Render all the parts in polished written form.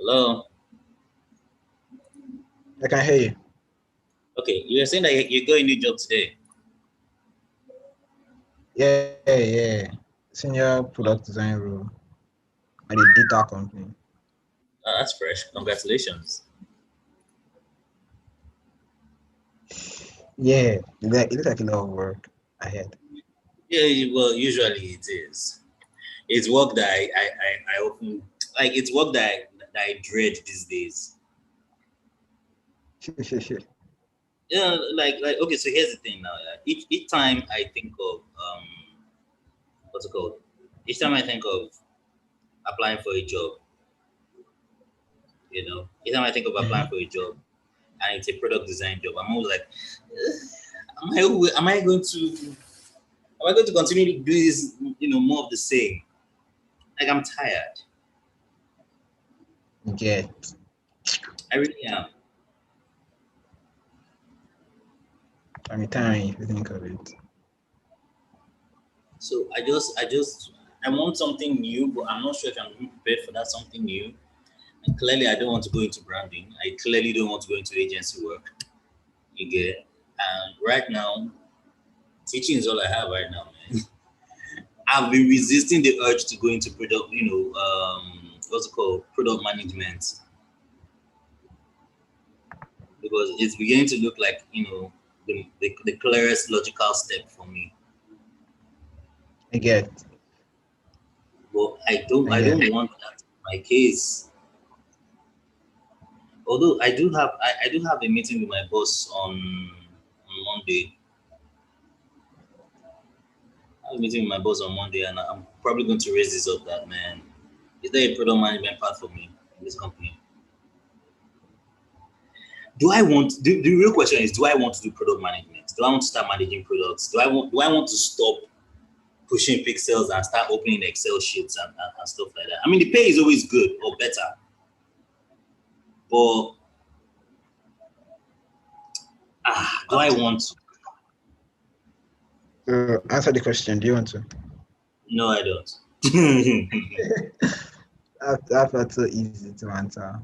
Hello. I can hear you. Okay, you were saying that you got a new job today. Yeah. Senior product design role at a data company. That's fresh. Congratulations. Yeah, it looks like a lot of work ahead. Yeah, well, usually it is. It's work that I often like. It's work that I dread these days. Yeah, like okay. So here's the thing now. Yeah. Each time I think of what's it called? Each time I think of applying for a job, each time I think of applying for a job, and it's a product design job, I'm always like, am I going to continue to do this? More of the same. Like I'm tired. Yeah, I really am. I'm tiring if you think of it. So I want something new, but I'm not sure if I'm prepared for that something new. And clearly, I don't want to go into branding. I clearly don't want to go into agency work. You get? And right now, teaching is all I have right now, man. I've been resisting the urge to go into product, what's it called, product management, because it's beginning to look like the clearest logical step for me. I get. But I don't want that in my case. Although I do have a meeting with my boss on Monday. I have a meeting with my boss on Monday, and I'm probably going to raise this up. That man, is there a product management path for me in this company? The real question is, do I want to do product management? Do I want to start managing products? Do I want to stop pushing pixels and start opening Excel sheets and stuff like that? I mean, the pay is always good or better, but do I want to? So answer the question. Do you want to? No, I don't. That's so easy to answer.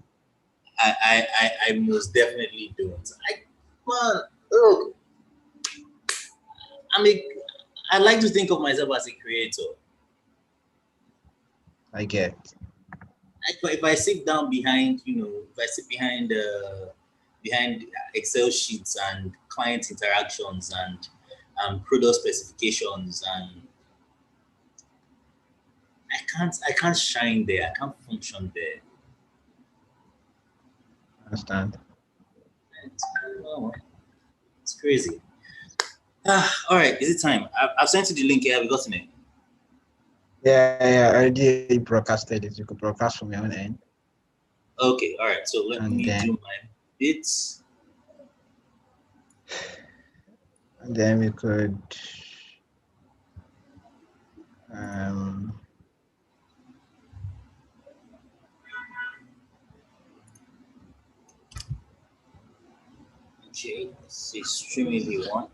I most definitely don't. Look, I mean, I like to think of myself as a creator. I get. If I sit down behind, if I sit behind Excel sheets and client interactions and product specifications, and I can't shine there. I can't function there. Understand. Oh, it's crazy. All right, is it time? I've sent you the link here. Have you gotten it? Yeah. I already broadcasted it. You could broadcast from your own end. Okay, all right. So let And me then do my bits. we could um Okay, let's see. Stream if you want.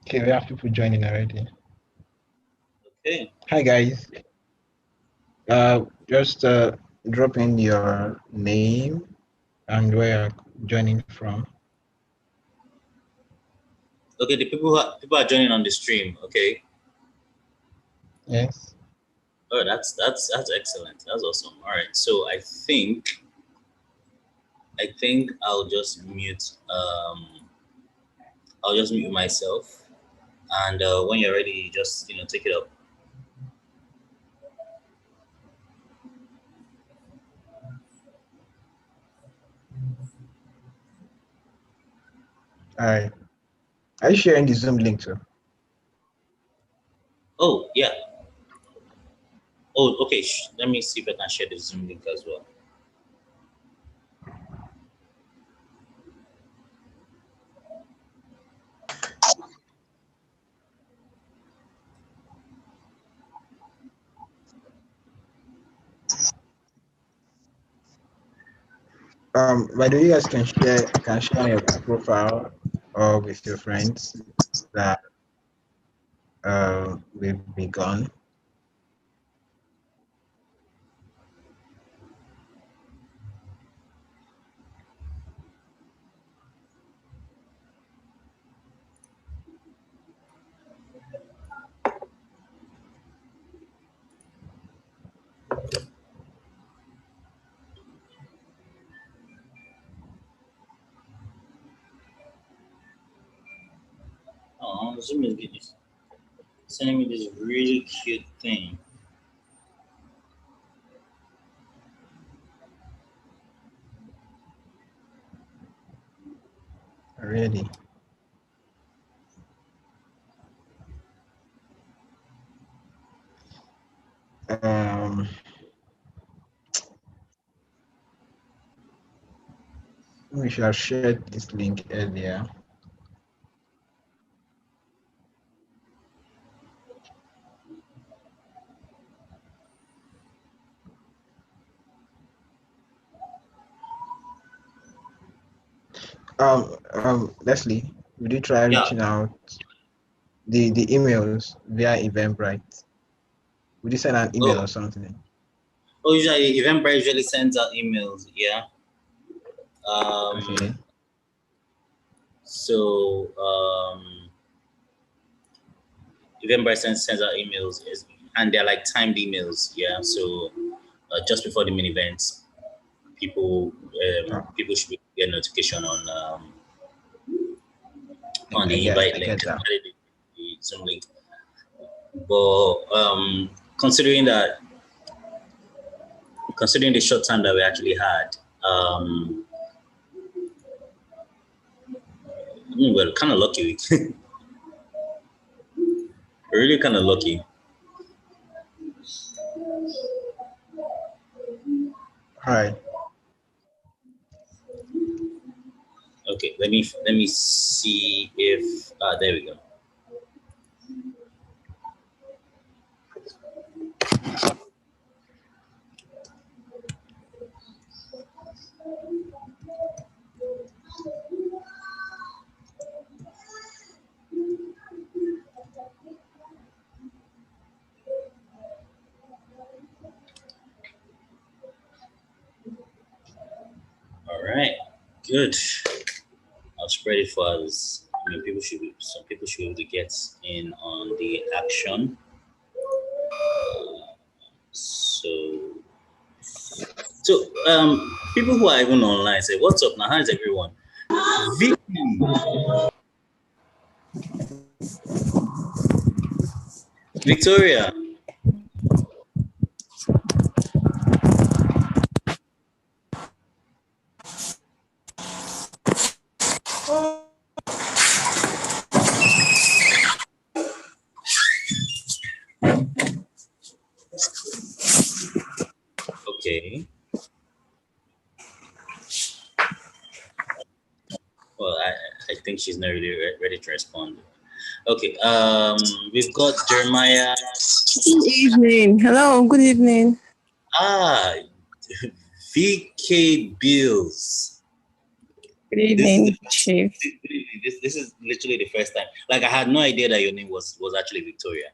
okay, we have people joining already. Okay. Hi guys. Just drop in your name and where you're joining from. Okay, the people are joining on the stream. Okay. Yes. Oh, that's excellent. That's awesome. All right. So I think I'll just mute. I'll just mute myself, and when you're ready, just take it up. All right. Are you sharing the Zoom link too? Oh yeah. Oh okay. Let me see if I can share the Zoom link as well. By the way, you guys can share on your profile or with your friends that we've begun. Oh, Zoom is sending me this really cute thing. Really. Um, we should have shared this link earlier. Leslie, would you try Yeah. reaching out the emails via Eventbrite? Would you send an email Oh. or something? Oh, usually Eventbrite usually sends out emails. Yeah. Okay. So Eventbrite sends out emails, and they're like timed emails. Yeah. So just before the main events, people people should get notification on I the get invite I link, get that. the Zoom link. But considering the short time that we actually had, we're kind of lucky. We're really kind of lucky. Hi. Okay, let me see if there we go. All right, good. I'll spread it for us. I mean, some people should be able to get in on the action. So, people who are even online say, "What's up now? How is everyone?" Victoria. Okay. Well, I think she's not really ready to respond. Okay. We've got Jeremiah. Good evening. Hello, good evening. Ah, VK Bills. Good evening, Chief. This is literally the first time. Like I had no idea that your name was actually Victoria.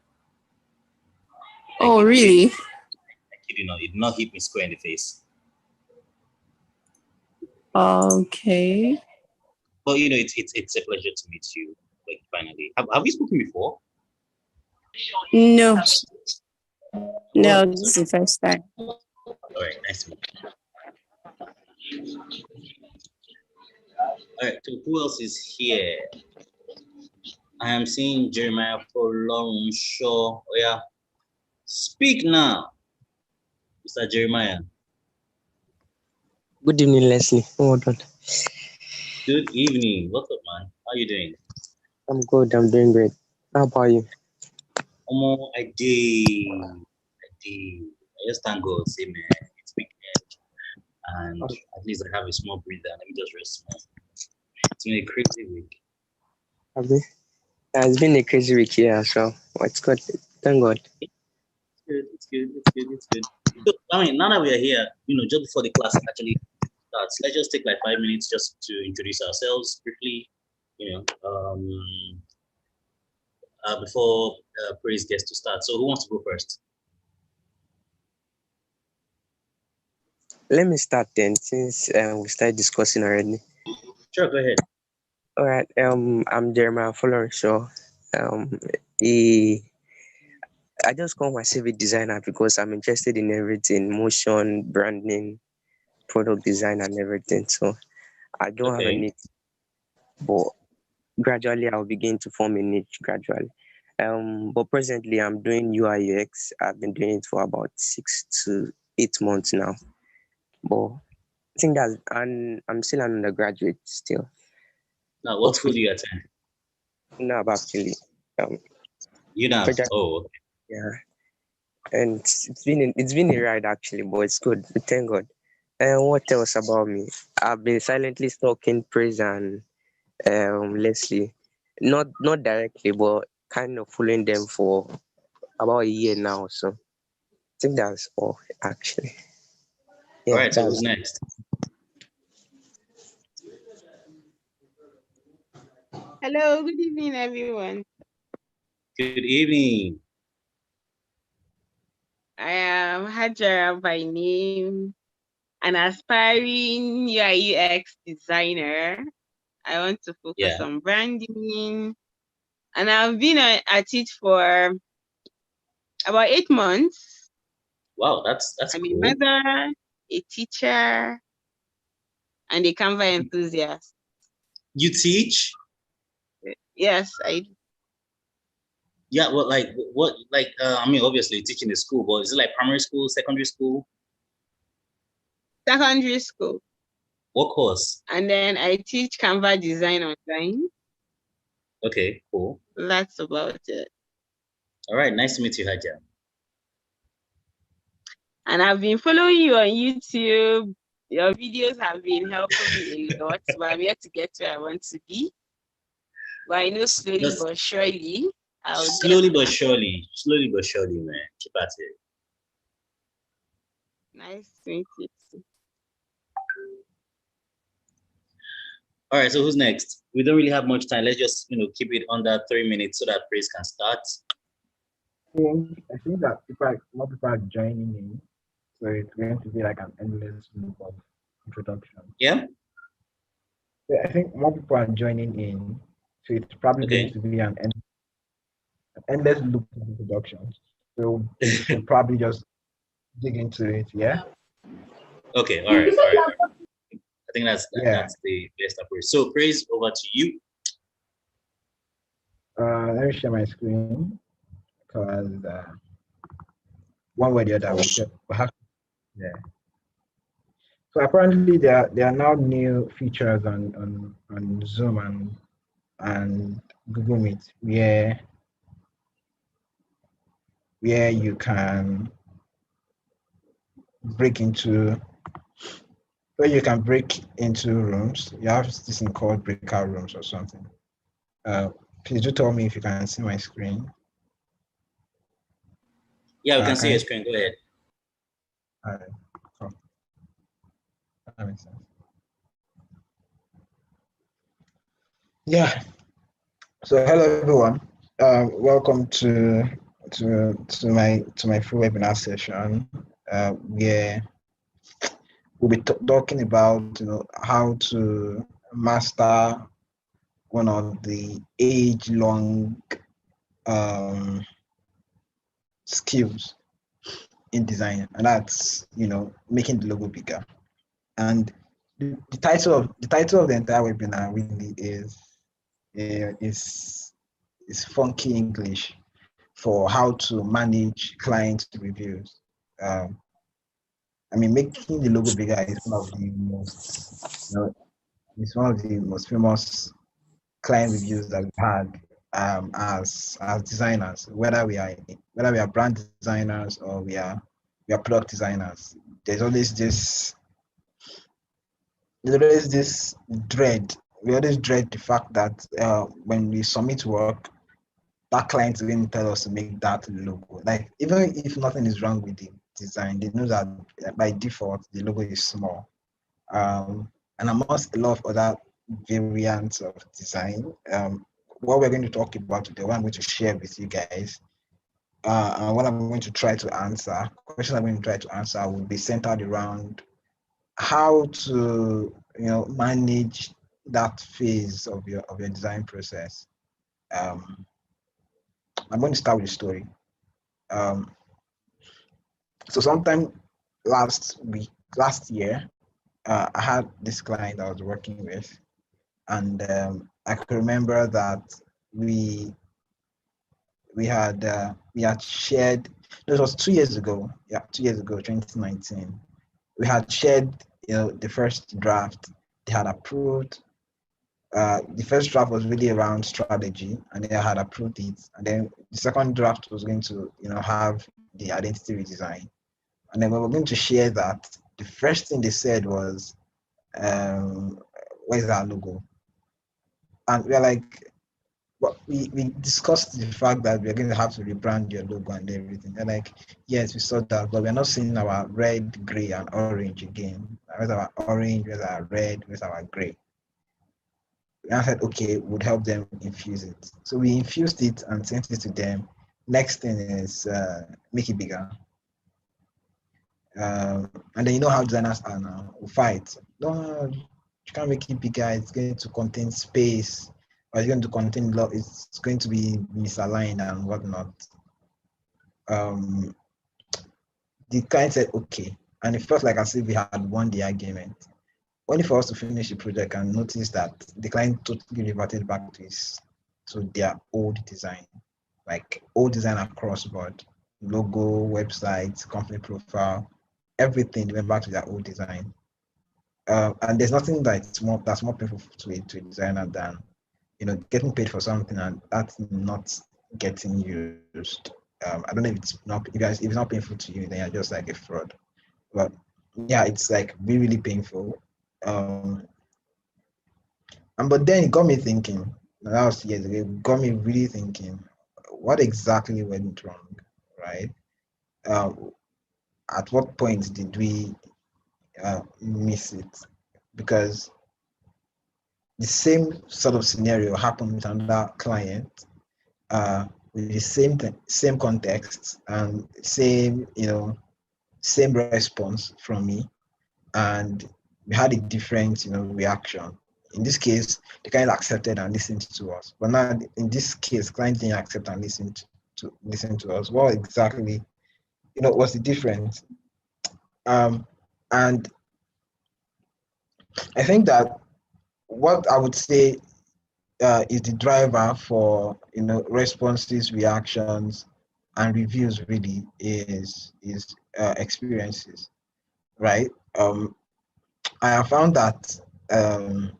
Oh, really? I kid you not, it did not hit me square in the face. Okay. But it's a pleasure to meet you. like finally. Have we spoken before? No, Oh, no, this is the first time. all right, nice to meet you. All right, so who else is here? I am seeing Jeremiah Philemonn Shaw. Oh yeah, speak now, Mr. Jeremiah. Good evening, Leslie. Hold on. Good evening. What's up, man? How you doing? I'm good. I'm doing great. How about you? I did. I just thank God, say man, it's weekend, and at least I have a small breather. Let me just rest small. It's been a crazy week. Have you? It's been a crazy week here, so it's good. Thank God. It's good. So, I mean, now that we are here, just before the class actually starts, let's just take like 5 minutes just to introduce ourselves briefly, before praise gets to start. So, who wants to go first? Let me start then, since we started discussing already. Sure, go ahead. All right. I'm Jeremiah Philemonn Shaw. He, I just call myself a designer because I'm interested in everything: motion, branding, product design, and everything. So I don't have a Okay. niche, but gradually I'll begin to form a niche gradually. But presently I'm doing UI UX. I've been doing it for about 6 to 8 months now. But I think that, and I'm still an undergraduate still. Now, what school do you attend? No, actually, UNAV. federal, Oh, okay. yeah. And it's been a ride actually, but it's good. Thank God. And what else about me? I've been silently stalking Praise and Leslie, not directly, but kind of following them for about a year now. So I think that's all actually. All Yeah, right. So, who's next? Hello, good evening, everyone. Good evening. I am Hajara by name, an aspiring UI UX designer. I want to focus Yeah. on branding, and I've been at it for about 8 months. Wow, that's I'm a cool. mother, a teacher, and a Canva enthusiast. You teach? Yes, I do. Yeah. Well, like what? Like, I mean, obviously teaching in school, but is it like primary school, secondary school? Secondary school. What course? And then I teach Canva design online. Okay, cool. That's about it. All right, nice to meet you, Haja. And I've been following you on YouTube. Your videos have been helping me a lot, but I'm yet to get where I want to be. But I know slowly but surely I'll get slowly there. but surely, man. Keep at it. Nice to meet you too. All right, so who's next? We don't really have much time. Let's just keep it under 3 minutes so that praise can start. I think that more people are joining in, so it's going to be like an endless loop of introduction. Yeah. I think more people are joining in, so it's probably Okay. going to be an endless loop of introductions. So we should probably just dig into it. Yeah. Okay. All right. I think that's the best approach. So praise, over to you. Let me share my screen because one way or the other we have. Yeah. So apparently there are now new features on Zoom and Google Meet where you can break into rooms. You have this thing called breakout rooms or something. Please do tell me if you can see my screen. Yeah, we can see your screen. Go ahead. All right, cool. That makes sense. Yeah. So hello everyone. Welcome to my free webinar session where we'll be talking about how to master one of the age-long skills in design, and that's making the logo bigger. And the title of the entire webinar really is funky English for how to manage client reviews. I mean, making the logo bigger is one of the most, it's one of the most famous client reviews that we've had as designers, whether we are brand designers or we are product designers. There's always this dread. We always dread the fact that when we submit work, that client is going to tell us to make that logo. Like, even if nothing is wrong with the design, they know that by default the logo is small. And amongst a lot of other variants of design, what we're going to talk about today, what I'm going to share with you guys, and what I'm going to try to answer, questions I'm going to try to answer will be centered around how to manage that phase of your design process. I'm going to start with a story. So sometime last year, I had this client I was working with, and I could remember that we had shared. This was 2 years ago. Yeah, 2 years ago, 2019. We had shared, the first draft. They had approved. The first draft was really around strategy, and they had approved it. And then the second draft was going to, have the identity redesign. And then we were going to share that. The first thing they said was, "Where's our logo?" And we're like, well, we discussed the fact that we're going to have to rebrand your logo and everything. They're like, yes, we saw that, but we're not seeing our red, gray, and orange again. Where's our orange? Where's our red? Where's our gray? And I said, okay, would help them infuse it. So we infused it and sent it to them. Next thing is make it bigger. And then how designers are now. We fight. No, you can't make it bigger. It's going to contain space. Or it's going to contain it's going to be misaligned and whatnot. The client said okay, and it felt like as if we had won the argument. Only for us to finish the project and notice that the client totally reverted back to their old design, like old design across board, logo, website, company profile, everything. They went back to their old design. And there's nothing that's more painful to a designer than getting paid for something and that's not getting used. I don't know if if it's not painful to you, then you're just like a fraud. But yeah, it's like really painful. But then it got me thinking. That was years ago. It got me really thinking, what exactly went wrong, right? At what point did we miss it? Because the same sort of scenario happened with another client, with the same context and same response from me, and we had a different reaction. In this case, the client accepted and listened to us, but now in this case, client didn't accept and listen to us. What exactly was the difference? And I think that what I would say is the driver for responses, reactions, and reviews really is experiences, right? I have found that the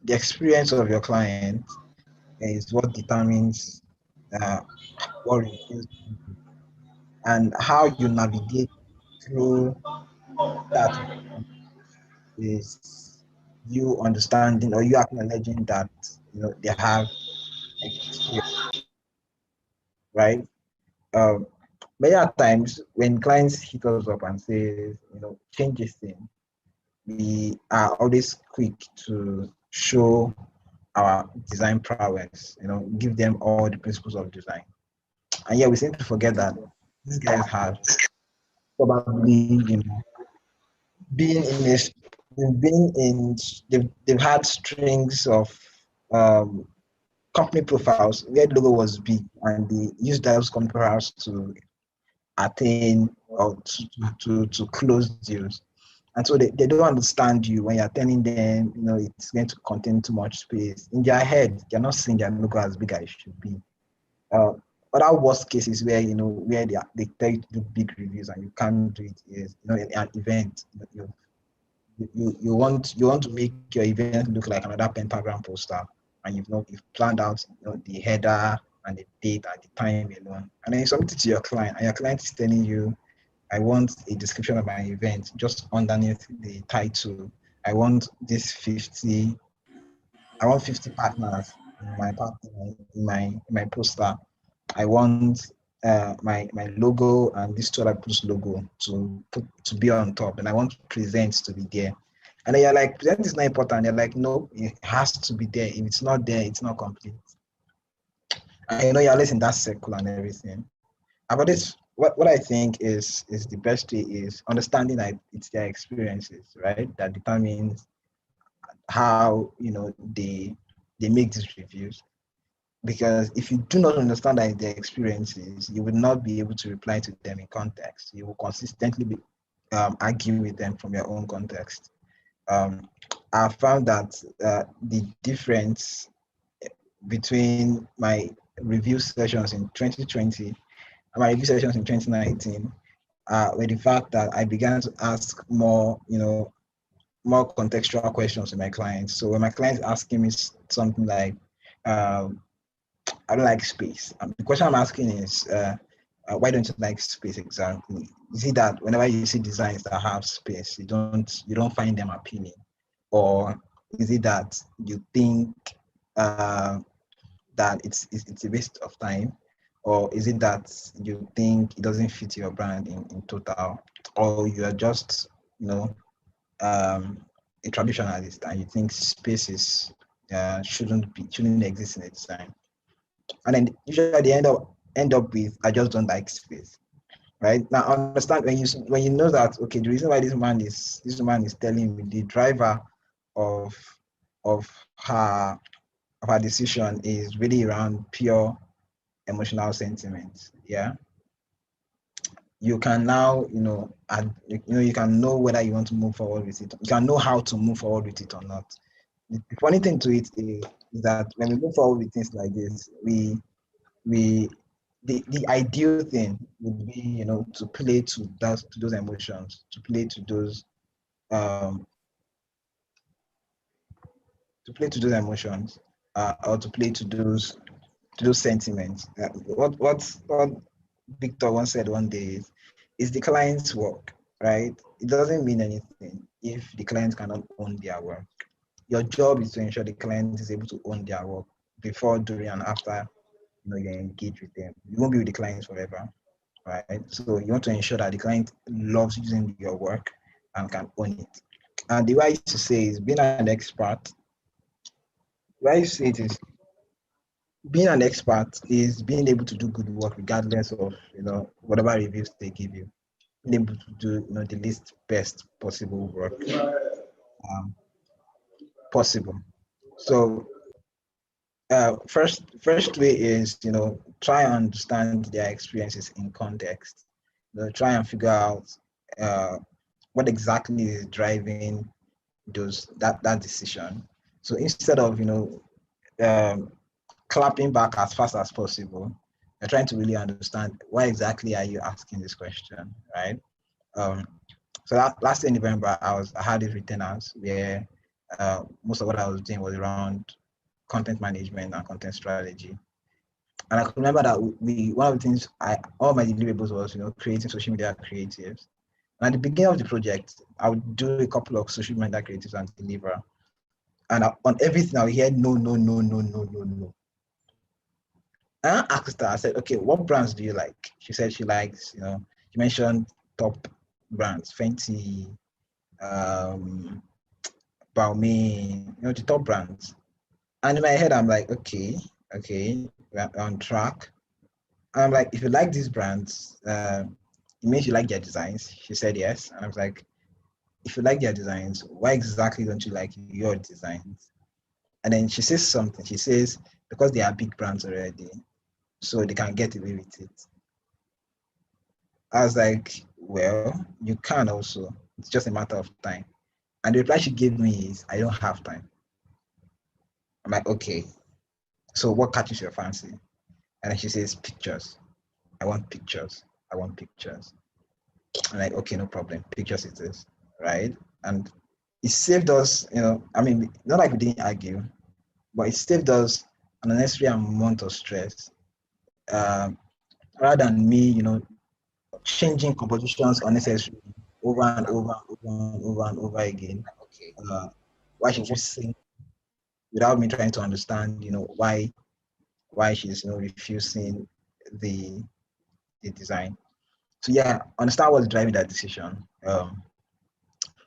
experience of your client is what determines what reviews, and how you navigate through that is you understanding or you acknowledging that they have experience, right? Um, Many times when clients hit us up and say, change this thing, we are always quick to show our design prowess, give them all the principles of design. And yet we seem to forget that these guys have probably, been in they've had strings of um, company profiles where the logo was big, and they used those company profiles to attain or to close deals. And so they don't understand you when you're telling them, it's going to contain too much space. In their head, they're not seeing their logo as big as it should be. Uh, other worst cases where where they tell you to do big reviews and you can't do it is in an event. You want to make your event look like another pentagram poster, and you've planned out the header and the date at the time alone, and then you submit it to your client, and your client is telling you, I want a description of my event just underneath the title. I want this 50. I want 50 partners in my in my poster. I want my logo and this two other people's logo to be on top, and I want present to be there. And then you're like, present is not important. You're like, no, it has to be there. If it's not there, it's not complete. And you're always in that circle and everything. About this, what I think is the best way is understanding that it's their experiences, right? That determines how they make these reviews. Because if you do not understand that their experiences, you will not be able to reply to them in context. You will consistently argue with them from your own context. I found that the difference between my review sessions in 2020 and my review sessions in 2019 were the fact that I began to ask more contextual questions to my clients. So when my clients asking me something like, I don't like space. The question I'm asking is, why don't you like space exactly? Is it that whenever you see designs that have space, you don't find them appealing, or is it that you think that it's a waste of time, or is it that you think it doesn't fit your brand in total, or you are just a traditionalist and you think spaces shouldn't exist in a design? And then usually they end up with, I just don't like space. Right now, understand when you know that, okay, the reason why this woman is telling me the driver of of her decision is really around pure emotional sentiments. Yeah, you can now you can know whether you want to move forward with it. You can know how to move forward with it or not. The funny thing to it is that when we move forward with things like this, the ideal thing would be to play to those emotions, to play to those um emotions, or to play to those sentiments. What Victor once said one day is the client's work, right? It doesn't mean anything if the client cannot own their work. Your job is to ensure the client is able to own their work before, during, and after you engage with them. You won't be with the clients forever, right? So you want to ensure that the client loves using your work and can own it. And the way I used to say is, being an expert. The way I used to say it is, being an expert is being able to do good work regardless of whatever reviews they give you. Being able to do the least best possible work possible. So first way is try and understand their experiences in context. Try and figure out what exactly is driving that decision. So instead of um, clapping back as fast as possible, you're trying to really understand why exactly are you asking this question, right? So that last year in November, I had it written out where most of what I was doing was around content management and content strategy. And I could remember that one of the things all my deliverables was creating social media creatives. And at the beginning of the project, I would do a couple of social media creatives and deliver. And on everything, I would hear no, no, no, no, no, no, no. And I asked her, I said, okay, what brands do you like? She said she likes, she mentioned top brands, Fenty, Balmain, the top brands. And in my head, I'm like, okay, we're on track. And I'm like, if you like these brands, it means you like their designs. She said yes. And I was like, if you like their designs, why exactly don't you like your designs? And then she says something. She says, because they are big brands already, so they can get away with it. I was like, well, you can also. It's just a matter of time. And the reply she gave me is, I don't have time. I'm like, okay, so what catches your fancy? And then she says, pictures. I want pictures. I want pictures. I'm like, okay, no problem. Pictures it is, right? And it saved us, I mean, not like we didn't argue, but it saved us an unnecessary amount of stress. Rather than me, changing compositions unnecessarily over and over and over and over and over again. Why should you sing without me trying to understand, why she's refusing the design. So yeah, understand what's driving that decision.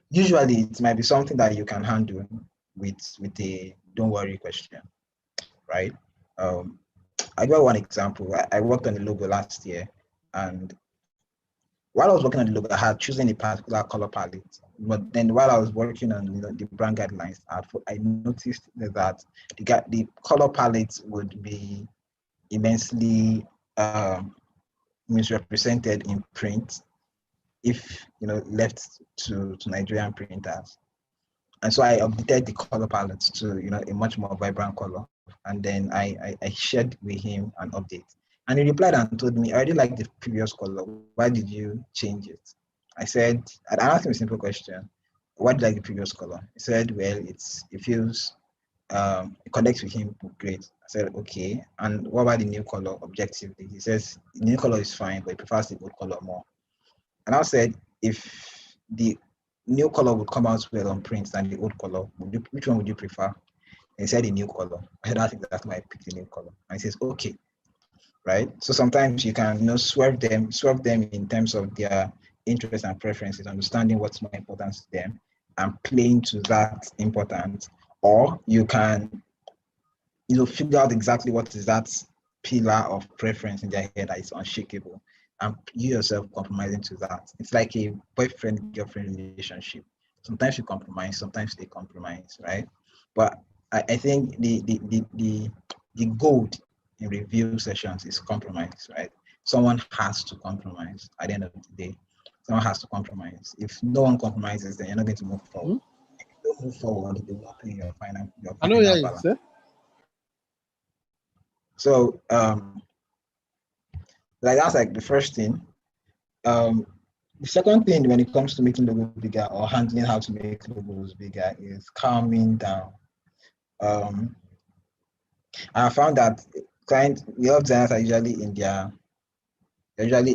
Usually it might be something that you can handle with a don't worry question, right? I got one example. I worked on the logo last year, and while I was working on the logo, I had chosen a particular color palette. But then while I was working on the brand guidelines, I noticed that the color palette would be immensely misrepresented in print if left to Nigerian printers. And so I updated the color palette to a much more vibrant color. And then I shared with him an update. And he replied and told me, I already like the previous color. Why did you change it? I asked him a simple question. Why did you like the previous color? He said, well, it feels, it connects with him great. I said, okay. And what about the new color objectively? He says, the new color is fine, but he prefers the old color more. And I said, if the new color would come out well on print than the old color, which one would you prefer? And he said the new color. I said, I think that's why I picked the new color. And he says, okay, right? So sometimes you can swerve them in terms of their interests and preferences, understanding what's more important to them and playing to that importance. Or you can, figure out exactly what is that pillar of preference in their head that is unshakable, and you yourself compromising to that. It's like a boyfriend-girlfriend relationship. Sometimes you compromise, sometimes they compromise, right? But I think the gold in review sessions is compromise, right? Someone has to compromise at the end of the day. Someone has to compromise. If no one compromises, then you're not going to move forward. If you don't move forward, they will pay your final balance. So that's like the first thing. The second thing when it comes to making logos bigger or handling how to make logos bigger is calming down. I found that web designers are usually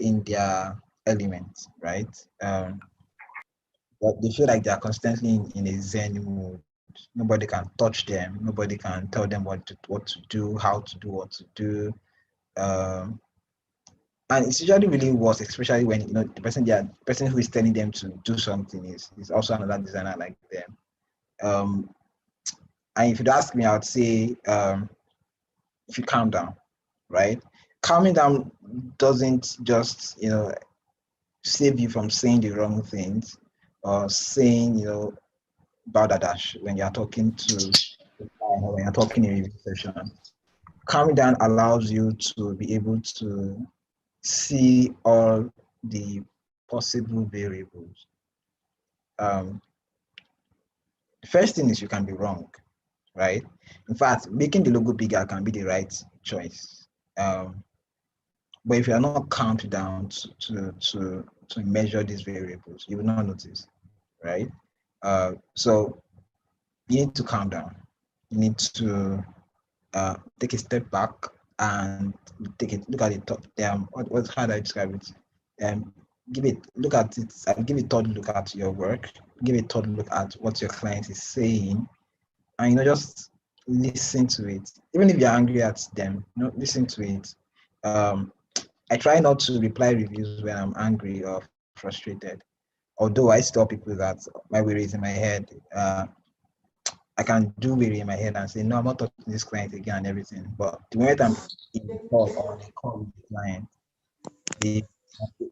in their element, right? But they feel like they are constantly in a zen mood. Nobody can touch them. Nobody can tell them what to do, how to do what to do. And it's usually really worse, especially when the person who is telling them to do something is also another designer like them. And if you'd ask me, I would say if you calm down, right? Calming down doesn't just save you from saying the wrong things or saying balderdash when you're talking to when you're talking in a review session. Calming down allows you to be able to see all the possible variables. The first thing is you can be wrong, right? In fact, making the logo bigger can be the right choice. But if you're not calmed down to measure these variables, you will not notice, right? So you need to calm down. You need to take a step back and look at the top. How do I describe it? Give a third look at your work. Give a third look at what your client is saying, and just listen to it. Even if you're angry at them, listen to it. I try not to reply reviews when I'm angry or frustrated. Although I tell people that my worry is in my head. I can do worry in my head and say, no, I'm not talking to this client again and everything. But the moment I'm in the call or on a call with the client, the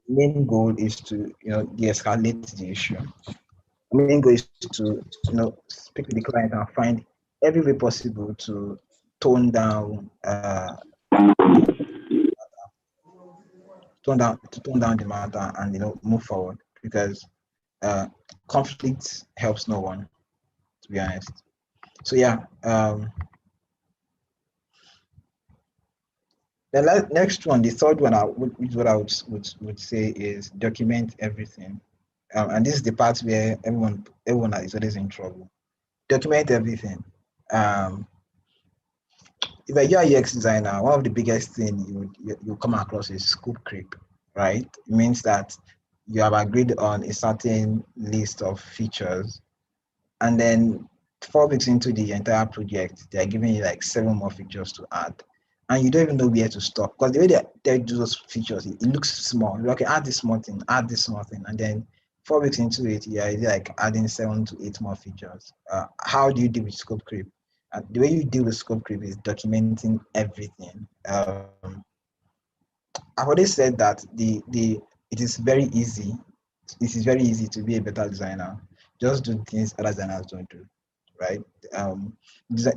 main goal is to de-escalate the issue. The main goal is to speak with the client and find every way possible to tone down tone down the matter and move forward, because uh, conflict helps no one, to be honest. So yeah, the next one, the third one, what I would say is document everything. And this is the part where everyone is always in trouble. Document everything. Um, if you're a UX designer, one of the biggest thing you come across is scope creep, right? It means that you have agreed on a certain list of features, and then 4 weeks into the entire project, they're giving you like 7 more features to add. And you don't even know where to stop, because the way they do those features, it looks small. You're okay, add this small thing, add this small thing, and then 4 weeks into it, you're like adding 7 to 8 more features. How do you deal with scope creep? The way you deal with scope creep is documenting everything. I've already said that it is very easy. It is very easy to be a better designer. Just do things other designers don't do, right?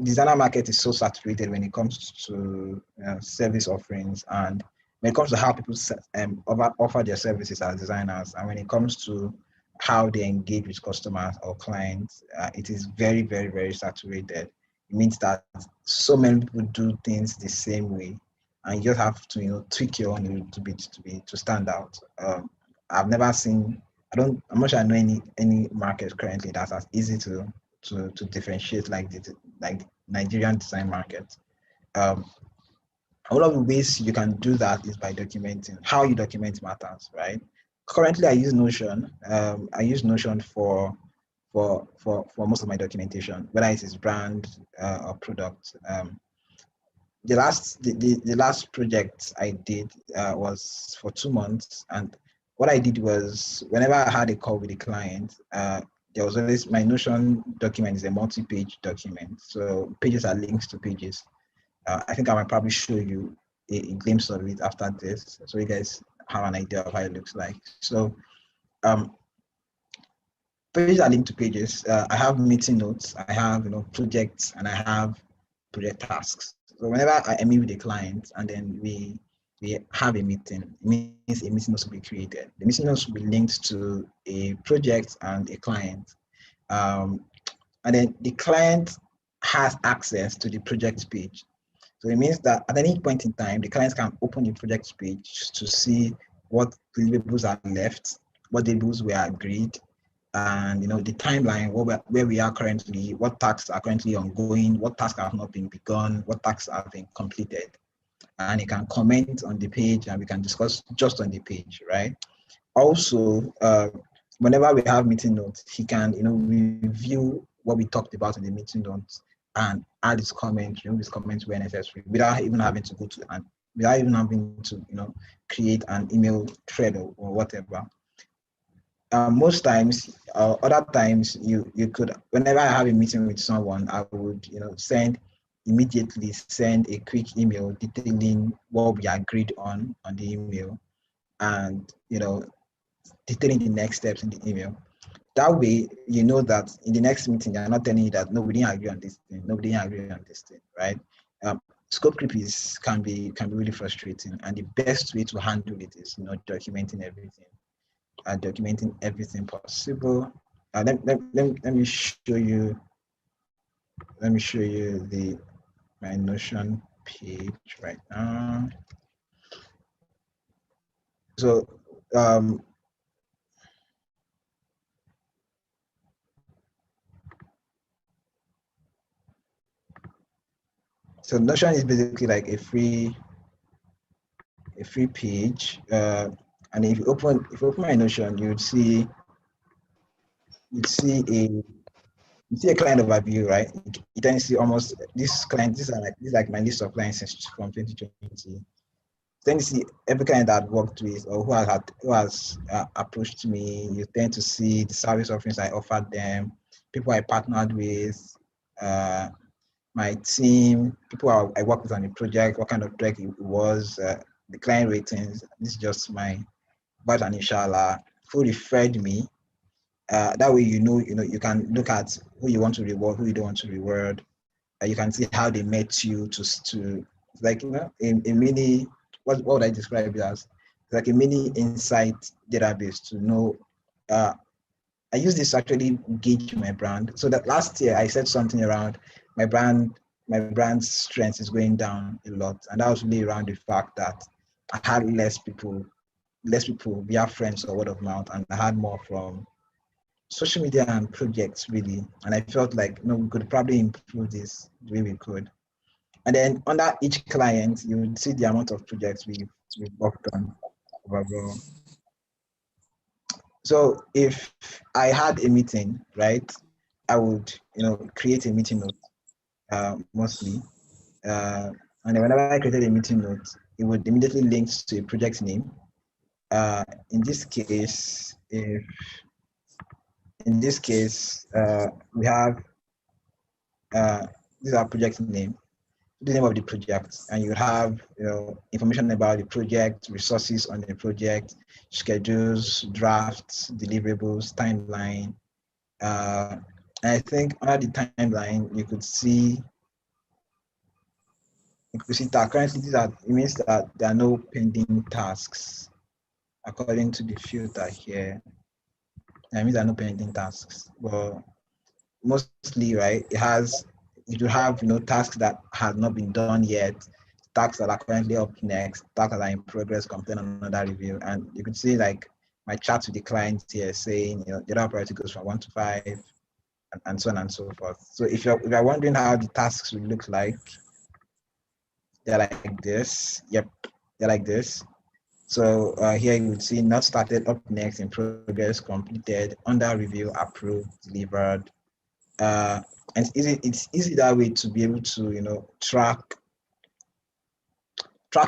Designer market is so saturated when it comes to service offerings, and when it comes to how people offer their services as designers, and when it comes to how they engage with customers or clients, it is very, very, very saturated. It means that so many people do things the same way, and you just have to tweak your own a little bit to stand out. I've never seen. I'm not sure I know any market currently that's as easy to differentiate like the Nigerian design market. Um, one of the ways you can do that is by documenting. How you document matters, right? Currently, I use Notion. I use Notion for most of my documentation, whether it is brand or product. The last project I did was for 2 months, and what I did was, whenever I had a call with a client, there was always, my Notion document is a multi-page document, so pages are links to pages. I think I might probably show you a glimpse of it after this, so you guys have an idea of how it looks like. So um, pages are linked to pages. I have meeting notes, I have projects, and I have project tasks. So whenever I meet with a client and then we have a meeting, it means a meeting notes will be created. The meeting notes will be linked to a project and a client. And then the client has access to the project page. So it means that at any point in time, the clients can open the project page to see what deliverables are left, what deliverables were agreed, and the timeline, where we are currently, what tasks are currently ongoing, what tasks have not been begun, what tasks have been completed. And you can comment on the page and we can discuss just on the page, right? Also, whenever we have meeting notes, he can review what we talked about in the meeting notes and add his comments, remove his comments where necessary, without even having to create an email thread or whatever. Most times, other times, you could, whenever I have a meeting with someone, I would immediately send a quick email detailing what we agreed on the email, and detailing the next steps in the email. That way, you know that in the next meeting, they're not telling you that no, we didn't agree on this thing, nobody didn't agree on this thing, right? Scope creep can be really frustrating, and the best way to handle it is documenting everything. Documenting everything possible. Let me show you. Let me show you my Notion page right now. So so Notion is basically like a free page, and if you open my Notion, you'd see a client overview, right? You can see almost this client. This is like my list of clients from 2020. Then you see every client that I've worked with or who has approached me. You tend to see the service offerings I offered them, people I partnered with, my team, people I worked with on the project, what kind of project it was, the client ratings. This is just my badge and inshallah, who referred me. That way, you can look at who you want to reward, who you don't want to reward. You can see how they met you to like, you know, a mini, what would I describe it as? Like a mini insight database to know. I use this to actually gauge my brand. So that last year I said something around my brand's strength is going down a lot, and that was really around the fact that I had less people via friends or word of mouth, and I had more from social media and projects really. And I felt like, you know, we could probably improve this the way we could. And then under each client, you would see the amount of projects we've worked on overall. So if I had a meeting, right, I would, you know, create a meeting note mostly. And then whenever I created a meeting note, it would immediately link to a project name. In this case, we have this is our project name, the name of the project, and you have, you know, information about the project, resources on the project, schedules, drafts, deliverables, timeline. And I think under the timeline, you could see that currently it means that there are no pending tasks according to the filter here. That means there are no pending tasks. Well, mostly, right, you have, you know, tasks that have not been done yet, tasks that are currently up next, tasks that are in progress, complete another review. And you could see like my chat with the client here saying, you know, the other priority goes from 1 to 5, and so on and so forth. So if you're wondering how the tasks would look like, they're like this. Yep, they're like this. So here you would see not started, up next, in progress, completed, under review, approved, delivered. And it's easy that way to be able to, you know, track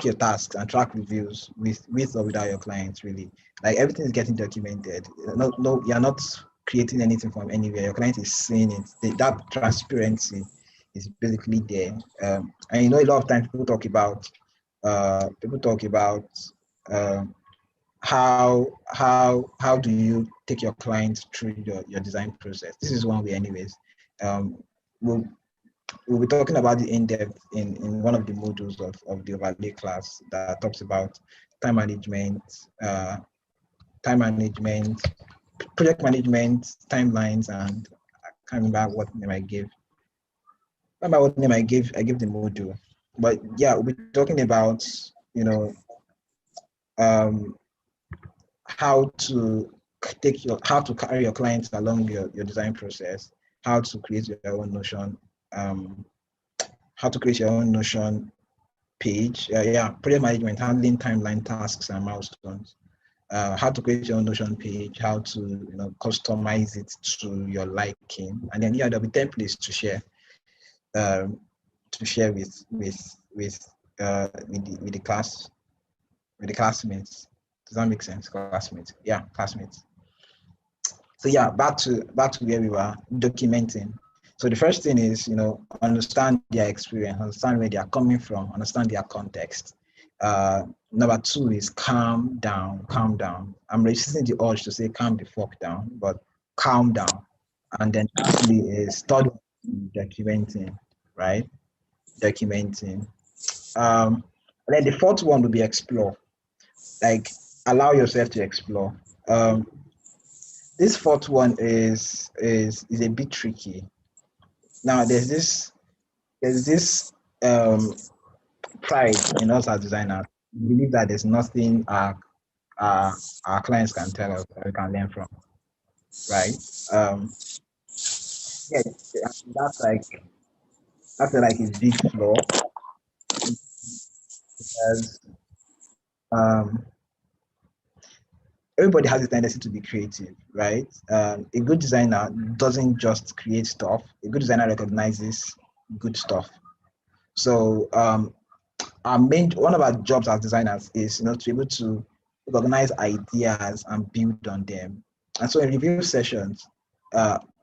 your tasks and track reviews with or without your clients really. Like everything is getting documented. No, you're not creating anything from anywhere. Your client is seeing it. That transparency is basically there. And you know, a lot of times people talk about how do you take your clients through your design process. This is one way anyways. We'll be talking about the in-depth in one of the modules of the overlay class that talks about time management, project management, timelines, and I can't remember what name I gave. I remember what name I gave the module. But yeah, we'll be talking about, you know, how to carry your clients along your design process, how to create your own Notion, how to create your own Notion page. Project management, handling timeline tasks and milestones. How to create your own Notion page, how to, you know, customize it to your liking, and then there'll be templates to share with the classmates. Does that make sense? Classmates. Yeah, classmates. So yeah, back to where we were, documenting. So the first thing is, you know, understand their experience, understand where they are coming from, understand their context. Number 2 is calm down. I'm resisting the urge to say calm the fuck down, but calm down. And then lastly is third one, documenting, right? Documenting. And then the fourth one will be explore. Like, allow yourself to explore. This fourth one is a bit tricky. Now there's this pride in us as designers. We believe that there's nothing our clients can tell us or we can learn from, right? Yeah, that's like a big flaw, because everybody has a tendency to be creative, right? A good designer doesn't just create stuff. A good designer recognizes good stuff. So one of our jobs as designers is, you know, to be able to recognize ideas and build on them. And so in review sessions,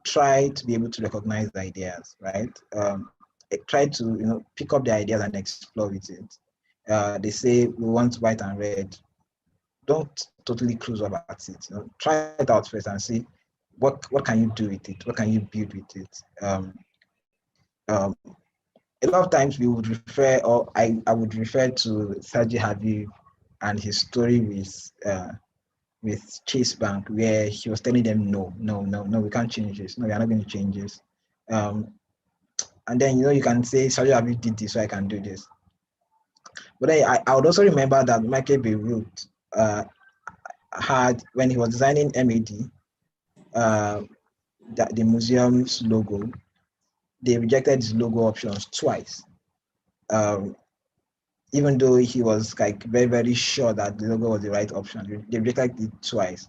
try to be able to recognize the ideas, right? Try to, you know, pick up the ideas and explore with it. They say we want white and red. Don't totally cruise over at it. You know, try it out first and see what can you do with it. What can you build with it? a lot of times we would refer, or I would refer to Saji Habib and his story with Chase Bank, where he was telling them, no, we can't change this. No, we are not going to change this. And then, you can say, Saji Habib did this, so I can do this. But I would also remember that Michael Beirut had, when he was designing MAD, the museum's logo, they rejected his logo options twice. Even though he was like very, very sure that the logo was the right option, they rejected it twice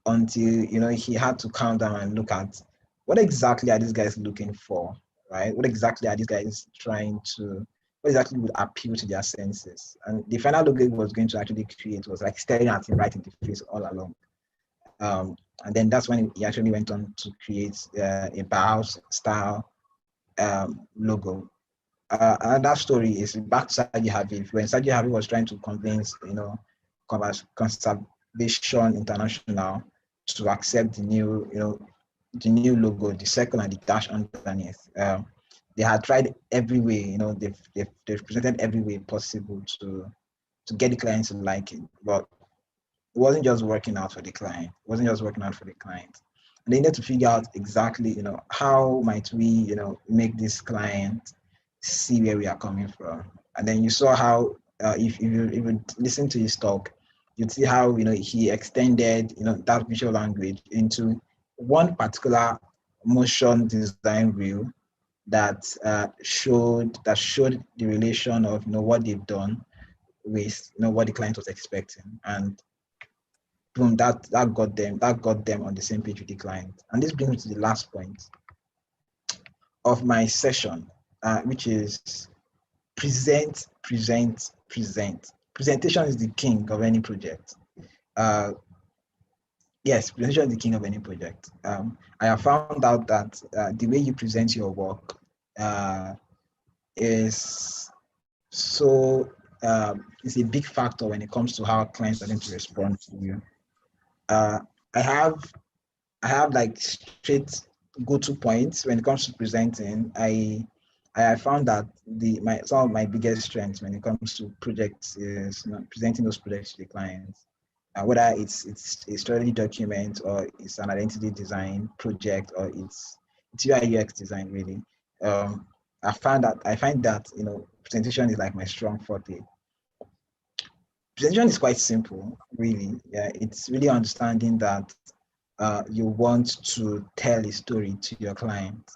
until he had to calm down and look at what exactly are these guys looking for, right? What exactly are these guys what exactly would appeal to their senses? And the final logo he was going to actually create was like staring at him right in the face all along. And then that's when he actually went on to create a Bauhaus style logo. And that story is back to Saji Habib, when Saji Habib was trying to convince, Conservation International to accept the new logo, the circle and the dash underneath. They had tried every way, they've presented every way possible to get the client to like it, but it wasn't just working out for the client. And they need to figure out exactly, how might we, make this client see where we are coming from. And then you saw how, if you listen to his talk, you'd see how, he extended, that visual language into one particular motion design reel that showed the relation of, what they've done with, what the client was expecting. And boom, that got them on the same page with the client. And this brings me to the last point of my session, which is present. Presentation is the king of any project. Yes, presentation is the king of any project. I have found out that the way you present your work is is a big factor when it comes to how clients are going to respond to you. I have like straight go-to points when it comes to presenting. I found that some of my biggest strengths when it comes to projects is presenting those projects to the clients. Whether it's a strategy document, or it's an identity design project, or it's UI UX design, really. I find that presentation is like my strong forte. Presentation is quite simple, really. Yeah, it's really understanding that you want to tell a story to your client.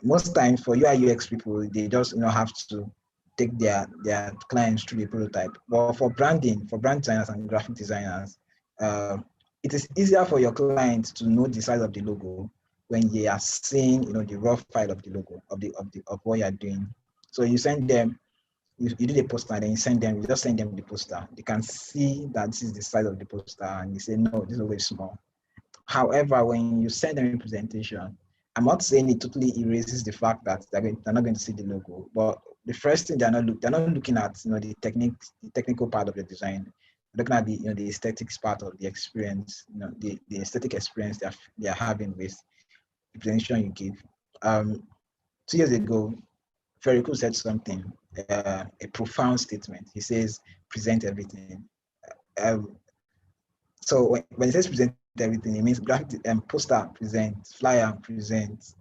Most times for UI UX people, they just have to take their clients through the prototype. But for brand designers and graphic designers, it is easier for your clients to know the size of the logo when they are seeing the raw file of the logo of what you're doing. So you send them, you do the poster, and then you just send them the poster. They can see that this is the size of the poster, and you say, no, this is always small. However, when you send them a presentation, I'm not saying it totally erases the fact that they're not going to see the logo, but the first thing they're not looking at the technical part of the design. They're looking at the aesthetics part of the experience, the aesthetic experience they are having with the presentation you give. 2 years ago, Ferrico said something, a profound statement. He says, present everything. So when he says present everything, it means graphic poster, present, flyer, present,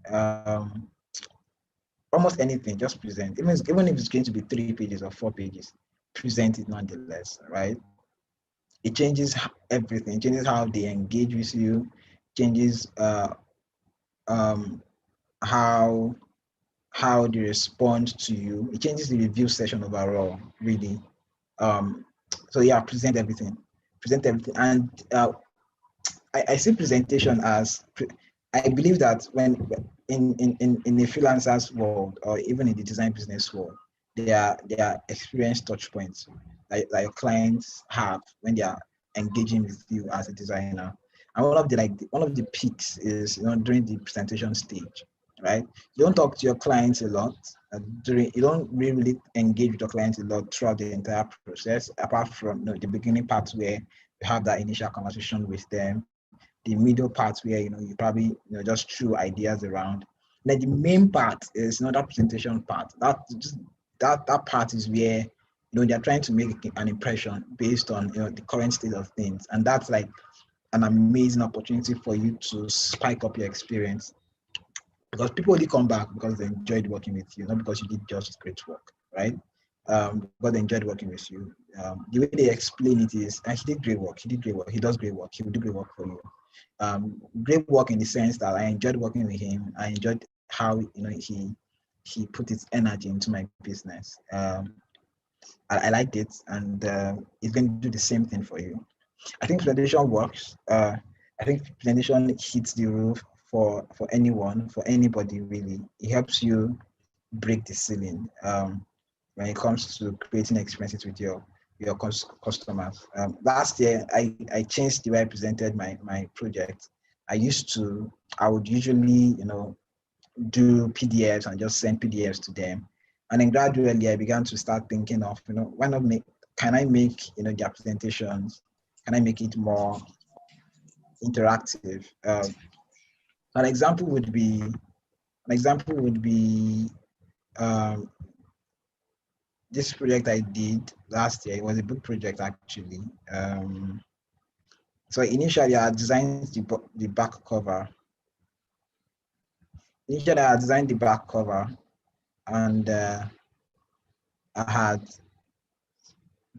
almost anything, just present. Even if it's going to be 3 pages or 4 pages, present it nonetheless, right? It changes everything. It changes how they engage with you, changes how they respond to you. It changes the review session overall, really. So yeah, present everything. And I see presentation as, I believe that when in a freelancer's world, or even in the design business world, there are experience touch points that your clients have when they are engaging with you as a designer. And one of the peaks is during the presentation stage, right? You don't talk to your clients a lot you don't really engage with your clients a lot throughout the entire process, apart from the beginning part where you have that initial conversation with them, the middle part where you probably just threw ideas around. Then the main part is not that presentation part. That part is where they're trying to make an impression based on the current state of things, and that's like an amazing opportunity for you to spike up your experience, because people only come back because they enjoyed working with you, not because you did just great work, right? But they enjoyed working with you. The way they explain it is, and he did great work. He did great work. He does great work. He will do great work for you. Great work in the sense that I enjoyed working with him. I enjoyed how he put his energy into my business. I liked it, and he's going to do the same thing for you. I think presentation works. I think presentation hits the roof for anyone, for anybody really. It helps you break the ceiling when it comes to creating experiences with your customers. Last year, I changed the way I presented my project. I would usually do PDFs and just send PDFs to them, and then gradually I began to start thinking of why not can I make their presentations, can I make it more interactive? An example would be um, this project I did last year. It was a book project actually. So initially I designed the back cover. And I had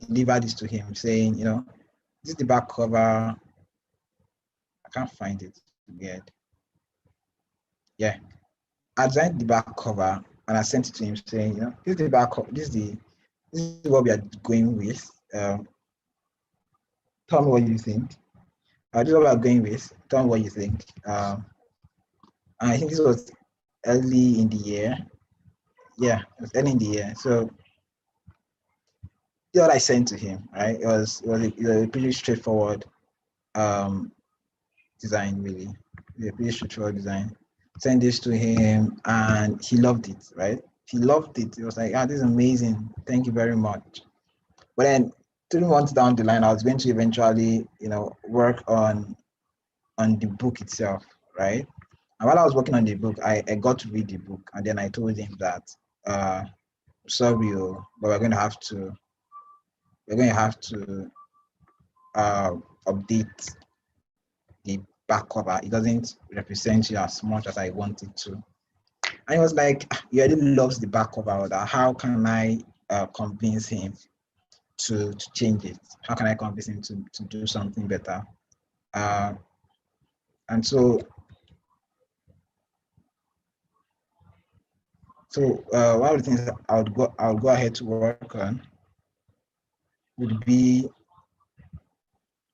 delivered this to him saying, this is the back cover. I can't find it. Weird. Yeah. I designed the back cover and I sent it to him saying, this is the back cover. This is what we are going with. Tell me what you think. This is what we are going with. Tell me what you think. And I think this was early in the year. Yeah, it was early in the year. So what I sent to him, right? It was a pretty straightforward design, really. A pretty straightforward design. Sent this to him and he loved it, right? He loved it. He was like, this is amazing. Thank you very much. But then 3 months down the line, I was going to eventually, work on the book itself, right? And while I was working on the book, I got to read the book, and then I told him that, sorry, but we're going to have to update the back cover. It doesn't represent you as much as I want it to. And he was like, he already loves the back cover. How can I convince him to change it? How can I convince him to do something better? And so one of the things I would go ahead to work on would be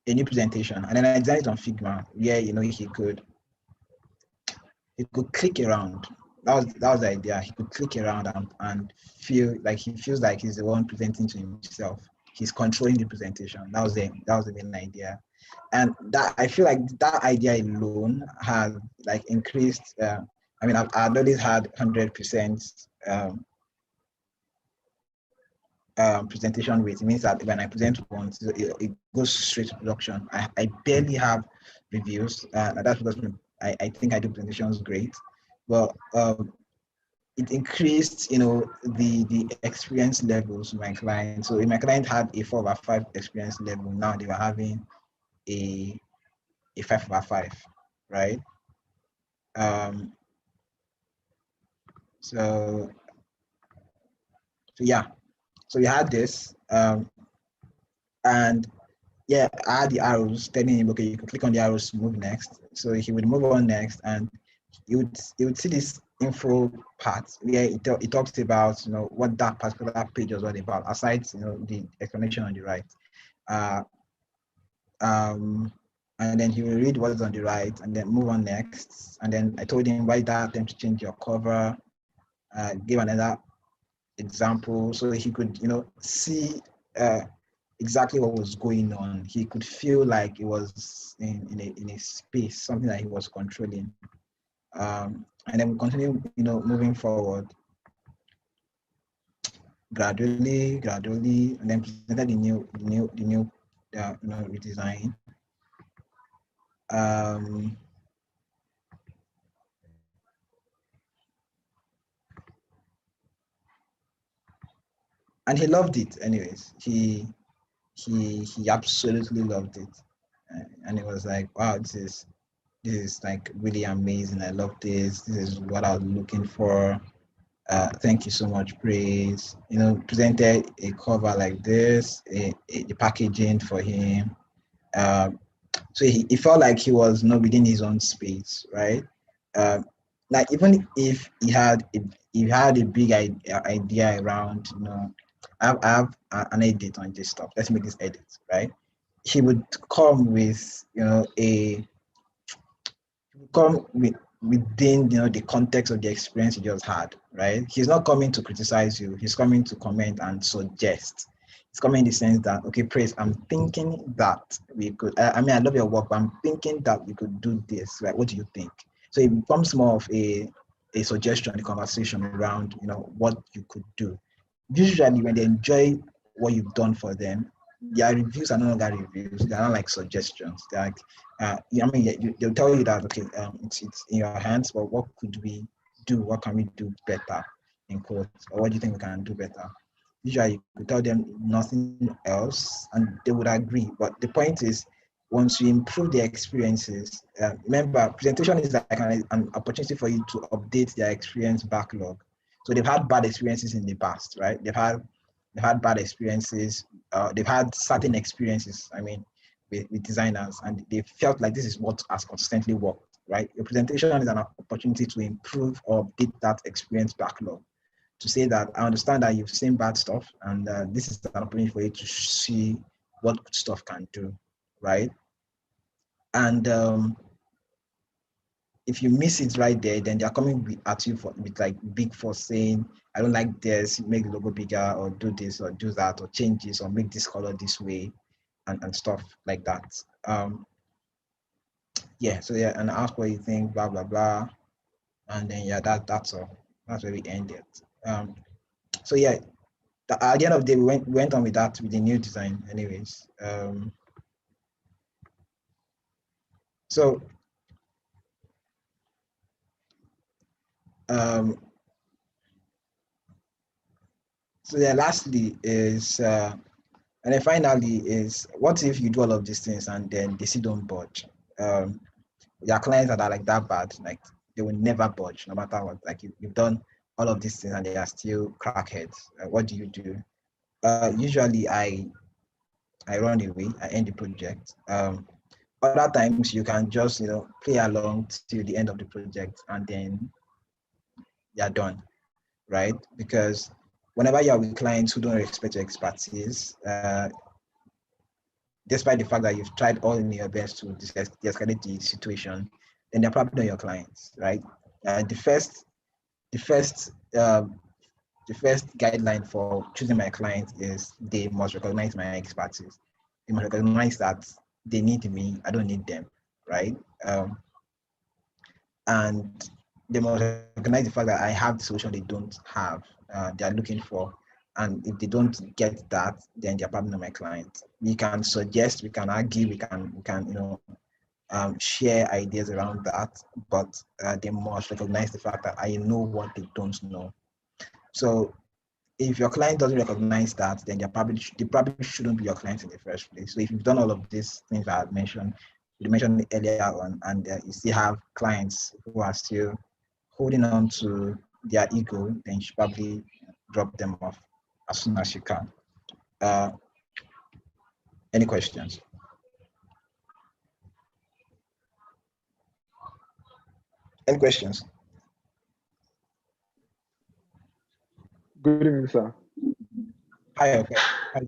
a new presentation, and then I designed it on Figma, where he could click around. That was the idea. He could click around and feel like he feels like he's the one presenting to himself. He's controlling the presentation. That was the main idea, and that I feel like that idea alone has like increased. I've always had 100% presentation rate. It means that when I present once, it goes straight to production. I barely have reviews. That's because I think I do presentations great, but it increased, the experience levels of my clients. So if my client had a 4/5 experience level, now they were having a 5/5, right? So yeah. So we had this, and yeah, I had the arrows telling him, okay, you can click on the arrows to move next. So he would move on next, and you would see this info part where it talks about what that particular page was all about, aside the explanation on the right. And then he will read what is on the right and then move on next. And then I told him, write that attempt to change your cover, give another example so he could see exactly what was going on. He could feel like it was in a space, something that he was controlling. And then we continue, moving forward gradually, and then presented the new redesign. and he loved it. Anyways, he absolutely loved it, and it was like, wow, this is like really amazing. I love this. This is what I was looking for. Thank you so much, praise. Presented a cover like this, the packaging for him. Um, so he felt like he was not within his own space, right? Um, like even if he had a big idea around, I have an edit on this stuff. Let's make this edit, right? He would come with, within the context of the experience he just had, right? He's not coming to criticize you. He's coming to comment and suggest. It's coming in the sense that, okay, praise, I'm thinking that we could, I mean, I love your work, but I'm thinking that we could do this, right? What do you think? So it becomes more of a suggestion, a conversation around, what you could do. Usually when they enjoy what you've done for them, their reviews are no longer reviews. They're not like suggestions. They're like, they'll tell you that, okay, it's in your hands, but what could we do? What can we do better, in quotes? Or what do you think we can do better? Usually you could tell them nothing else and they would agree. But the point is, once you improve the experiences, remember, presentation is like an opportunity for you to update their experience backlog. So they've had bad experiences in the past, right? They've had bad experiences. They've had certain experiences, with designers, and they felt like this is what has consistently worked, right? Your presentation is an opportunity to improve or update that experience backlog, to say that I understand that you've seen bad stuff, and this is an opportunity for you to see what good stuff can do, right? And if you miss it right there, then they're coming at you with like big force saying, I don't like this, make the logo bigger, or do this, or do that, or change this, or make this color this way, and stuff like that. And ask what you think, blah, blah, blah. And then, that's all. That's where we ended. At the end of the day, we went on with that, with the new design anyways. So lastly is, and then finally is, what if you do all of these things and then they still don't budge? Your clients that are like that bad, like they will never budge no matter what. Like you've done all of these things and they are still crackheads. What do you do? Usually I run away, I end the project. Other times you can just play along till the end of the project and then you're done, right? Because whenever you're with clients who don't respect your expertise, despite the fact that you've tried all in your best to de-escalate the situation, then they're probably not your clients, right? The first guideline for choosing my clients is they must recognize my expertise. They must recognize that they need me, I don't need them, right? And they must recognize the fact that I have the solution they don't have, they're looking for. And if they don't get that, then they're probably not my client. We can suggest, we can argue, we can share ideas around that, but they must recognize the fact that I know what they don't know. So if your client doesn't recognize that, then they probably shouldn't be your client in the first place. So if you've done all of these things I had mentioned, you mentioned it earlier on, and you still have clients who are still holding on to their ego, then you should probably drop them off as soon as you can. Any questions? Any questions? Good evening, sir. Hi, okay. Hi.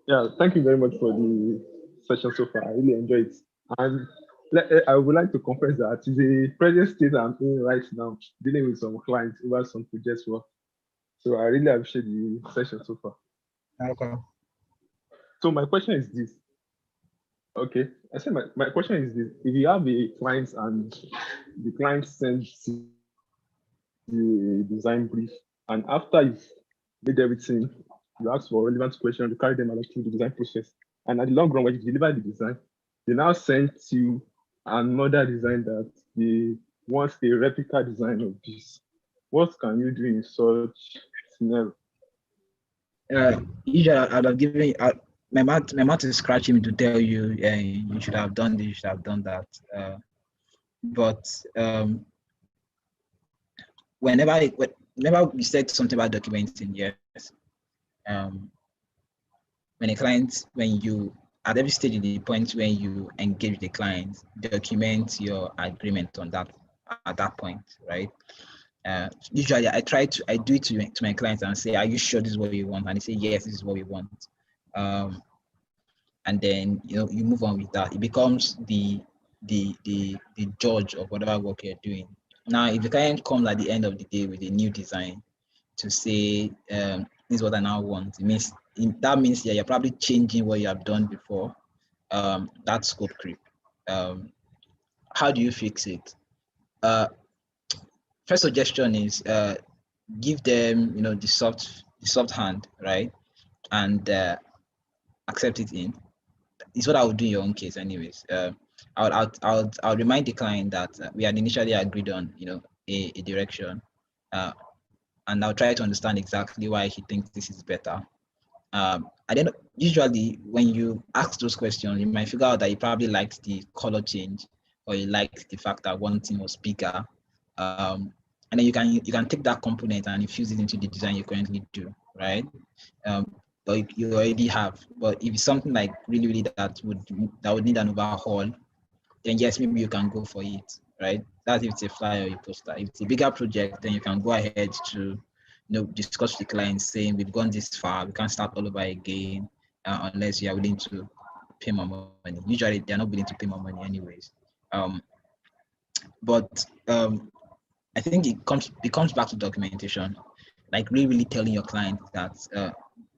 Yeah, thank you very much for the session so far. I really enjoyed it. And I would like to confess that the present state I'm in right now, dealing with some clients over some projects work. So I really appreciate the session so far. Okay. So my question is this. Okay, I said my question is this. If you have a client and the client sends the design brief, and after you've made everything, you ask for relevant questions, you carry them along through the design process. And at the long run, when you deliver the design, they now send you another design that they want a replica design of this. What can you do in such scenario? Usually I'd have given my mouth is scratching me to tell you, you should have done this, you should have done that. But whenever we said something about documenting, yes. When you at every stage in the point when you engage the client, document your agreement on that at that point, right? Usually I do it to my clients and say, are you sure this is what you want? And they say, yes, this is what we want. And then you move on with that. It becomes the judge of whatever work you're doing. Now, if the client comes at the end of the day with a new design to say, this is what I now want, that means you're probably changing what you have done before. That's scope creep. How do you fix it? First suggestion is give them the soft hand, right, and accept it in. It's what I would do in your own case, anyways. I'll remind the client that we had initially agreed on a direction, and I'll try to understand exactly why he thinks this is better. And then usually when you ask those questions, you might figure out that you probably liked the color change, or you liked the fact that one thing was bigger. And then you can take that component and infuse it into the design you currently do, right? But you already have. But if it's something like really that would need an overhaul, then yes, maybe you can go for it, right? That's if it's a flyer or a poster. If it's a bigger project, then you can go ahead to discuss with the client, saying we've gone this far, we can't start all over again unless you are willing to pay more money. Usually they're not willing to pay more money anyways. But I think it comes back to documentation, like really telling your client that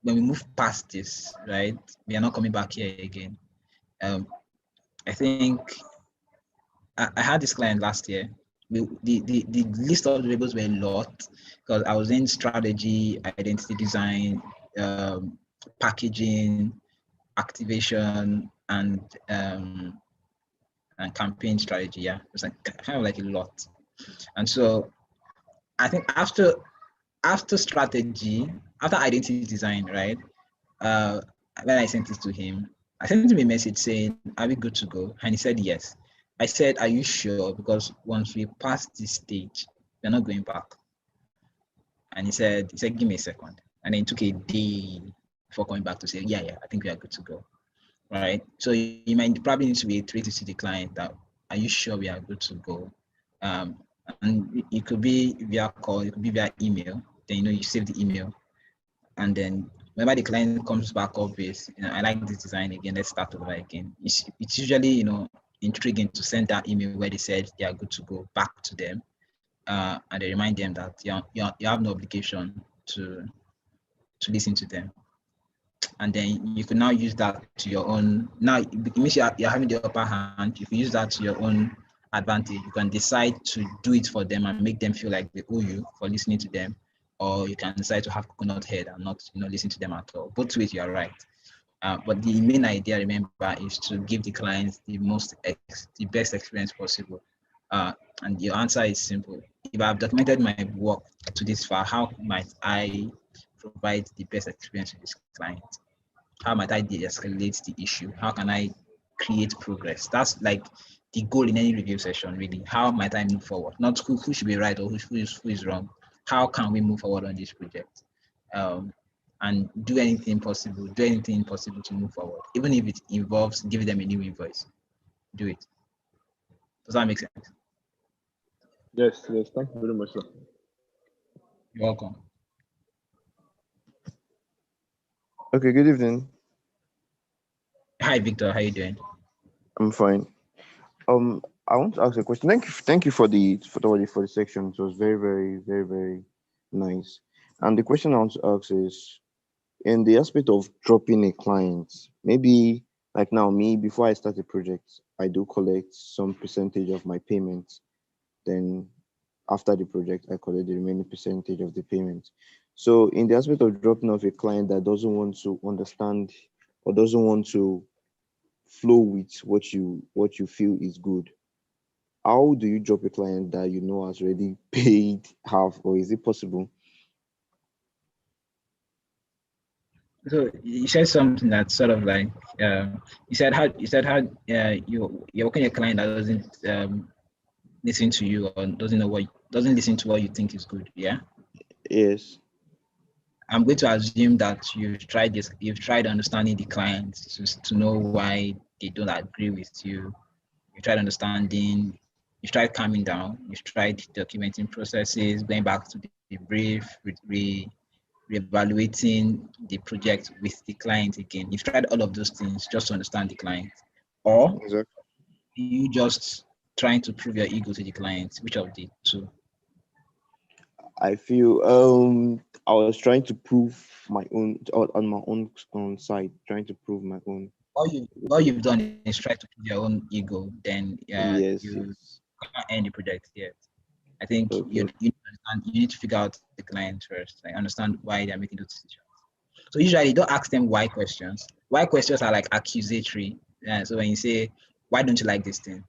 when we move past this, right, we are not coming back here again. I think I had this client last year. The list of labels were a lot because I was in strategy, identity design, packaging, activation, and campaign strategy. Yeah, it was like kind of like a lot. And so I think after strategy, after identity design, right? When I sent it to him, I sent him a message saying, "Are we good to go?" And he said yes. I said, "Are you sure? Because once we pass this stage, we're not going back." And he said, "Give me a second." And then it took a day before coming back to say, yeah, I think we are good to go. Right? So you might probably need to reiterate to the client that, "Are you sure we are good to go?" And it could be via call, it could be via email. Then you save the email, and then whenever the client comes back up with, "I like this design again, let's start over again." It's usually intriguing to send that email where they said they are good to go back to them, and they remind them that you have no obligation to listen to them. And then you can now use that to your own. Now it means you're having the upper hand. You can use that to your own advantage. You can decide to do it for them and make them feel like they owe you for listening to them, or you can decide to have coconut head and not listen to them at all. Both ways you are right. But the main idea, remember, is to give the clients the best experience possible. And your answer is simple. If I've documented my work to this far, how might I provide the best experience to this client? How might I de-escalate the issue? How can I create progress? That's like the goal in any review session, really. How might I move forward? Not who should be right or who is wrong. How can we move forward on this project? And do anything possible to move forward, even if it involves giving them a new invoice. Do it. Does that make sense? Yes, thank you very much, sir. You're welcome. Okay, good evening. Hi, Victor. How you doing? I'm fine. I want to ask a question. Thank you for the section. It was very, very, very, very nice. And the question I want to ask is, in the aspect of dropping a client, maybe like now, me, before I start a project, I do collect some percentage of my payments. Then after the project, I collect the remaining percentage of the payment. So in the aspect of dropping off a client that doesn't want to understand or doesn't want to flow with what you feel is good, how do you drop a client that you know has already paid half, or is it possible? So you said something that's sort of like you said how you're working a client that doesn't listen to you or doesn't listen to what you think is good. Yeah. Yes. I'm going to assume that you've tried understanding the client to know why they don't agree with you. You tried understanding, you tried calming down, you tried documenting processes, going back to the brief, reevaluating the project with the client again. You've tried all of those things just to understand the client. Or Exactly. you just trying to prove your ego to the client, which of the two? I feel I was trying to prove my own on my own side, trying to prove my own. All you've done is try to prove your own ego, then Yes, you yes. can't end the project yet. I think Okay. you need to figure out the client first, like understand why they're making those decisions. So usually don't ask them why questions. Why questions are like accusatory. So when you say, why don't you like this thing?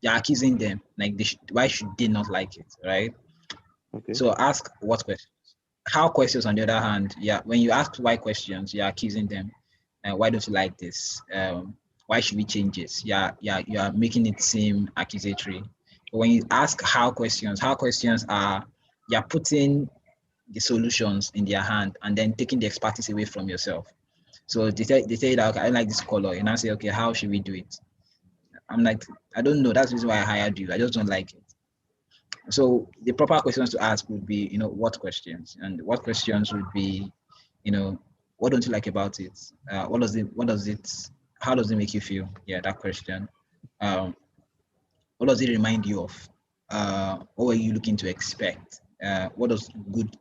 You're accusing them. Like why should they not like it, right? Okay. So ask what questions. How questions, on the other hand, yeah, when you ask why questions, you're accusing them. Why don't you like this? Why should we change this? Yeah, you are making it seem accusatory. But when you ask how questions are, you're putting the solutions in their hand and then taking the expertise away from yourself. So they say that, okay, I like this color, and I say, okay, how should we do it? I'm like, I don't know. That's the reason why I hired you. I just don't like it. So the proper questions to ask would be, what questions, and what questions would be, what don't you like about it? How does it make you feel? Yeah, that question. Um, what does it remind you of? What were you looking to expect? What does good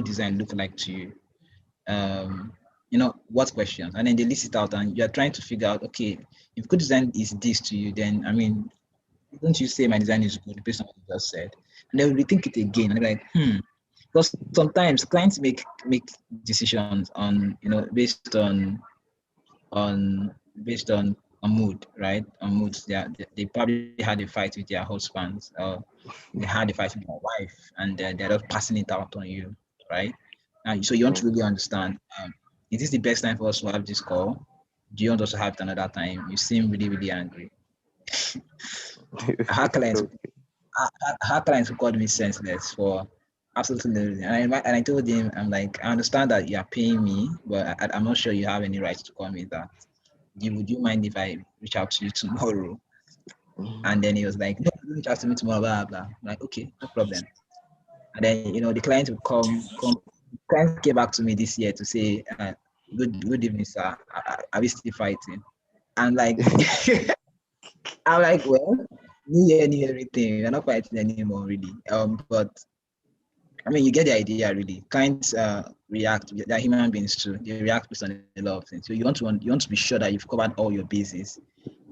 design look like to you? What questions? And then they list it out, and you're trying to figure out, okay, if good design is this to you, then I mean, don't you say my design is good based on what you just said? And they will rethink it again and they're like, because sometimes clients make decisions on, on based on mood, right? On moods. They probably had a fight with their husbands, or they had a fight with their wife, and they're just passing it out on you, right? And so you want to really understand, is this the best time for us to have this call? Do you want us to have it another time? You seem really, really angry. Our clients her clients who called me senseless for absolutely no reason. And I told him, I'm like, I understand that you are paying me, but I'm not sure you have any right to call me that. Would you mind if I reach out to you tomorrow? And then he was like, no, reach out to me tomorrow, blah, blah. I'm like, okay, no problem. And then, the client will come. Client came back to me this year to say, good evening, sir. Are we still fighting? I'm like, I'm like, well, new everything. We're not fighting anymore, really. But I mean, you get the idea, really. Clients react. They're human beings too. They react based on a lot of things. So you want to be sure that you've covered all your bases